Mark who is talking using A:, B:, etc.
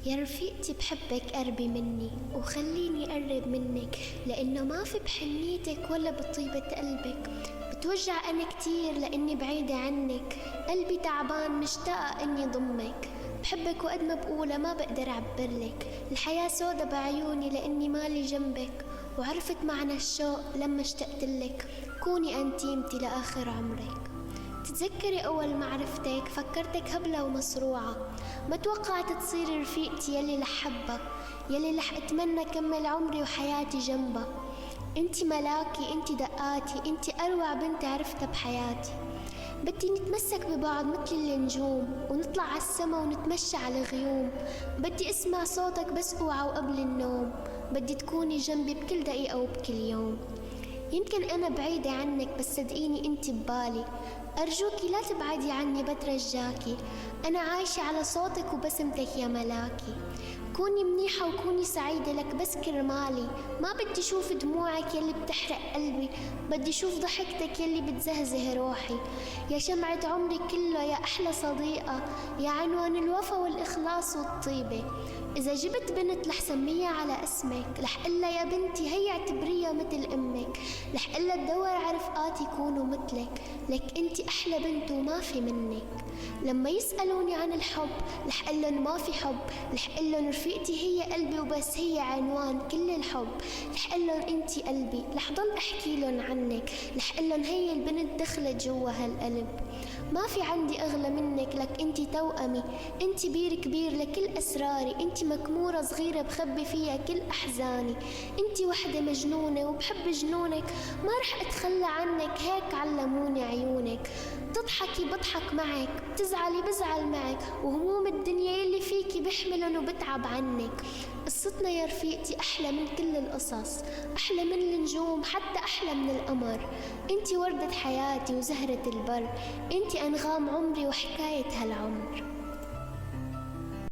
A: يا رفيقتي بحبك قربي مني وخليني قرب منك، لأنه ما في بحنيتك ولا بطيبة قلبك. بتوجع أنا كتير لأني بعيدة عنك، قلبي تعبان مشتاقة إني ضمك. بحبك وقد ما بقولها ما بقدر أعبرلك، الحياة سودا بعيوني لأني مالي جنبك. وعرفت معنى الشوق لما اشتقتلك، كوني أنتيمتي لآخر عمرك. تتذكري أول ما عرفتك فكرتك هبلة ومصروعة، ما توقعت تصير رفيقتي يلي رح حبها، يلي رح أتمنى كمل عمري وحياتي جنبها. انتي ملاكي، انتي دقاتي، انتي أروع بنت عرفتها بحياتي. بدي نتمسك ببعض مثل النجوم ونطلع عالسما ونتمشى على غيوم. بدي اسمع صوتك بس اوعى وقبل النوم، بدي تكوني جنبي بكل دقيقة وبكل يوم. يمكن أنا بعيدة عنك بس صدقيني انتي ببالي، أرجوكي لا تبعدي عني بترجاكي، أنا عايشة على صوتك وبسمتك يا ملاكي. كوني منيحة وكوني سعيدة لك بس كرمالي، ما بدي شوف دموعك يلي بتحرق قلبي، بدي شوف ضحكتك يلي بتزهزه روحي. يا شمعة عمري كله، يا أحلى صديقة، يا عنوان الوفا والإخلاص والطيبة. إذا جبت بنت رح سميها على اسمك، رح قلها يا بنتي هي اعتبريها مثل أمك، رح قلها تدور على رفقات يكونوا مثلك، لك انتي أحلى بنت وما في منك. لما يسألوني عن الحب رح قلن ما في حب، رح قلن رفيقتي هي قلبي وبس، هي عنوان كل الحب. رح قلن انتي قلبي، رح ضل احكي لن عنك، رح قلن هي البنت دخلت جوا هالقلب. ما في عندي أغلى منك، لك انتي توأمي، انتي بير كبير لكل أسراري، انتي مكمورة صغيرة بخبي فيها كل أحزاني. انتي وحدة مجنونة وبحب جنونك، ما رح أتخلى عنك، هيك علموني عيونك. بتضحكي بضحك معك، بتزعلي بزعل معك، وهموم الدنيا يلي فيكي بحملن وبتعب عنك. قصتنا يا رفيقتي أحلى من كل القصص، أحلى من النجوم، حتى أحلى من القمر. انتي وردة حياتي وزهرة البر، انتي أنغام عمري وحكاية هالعمر.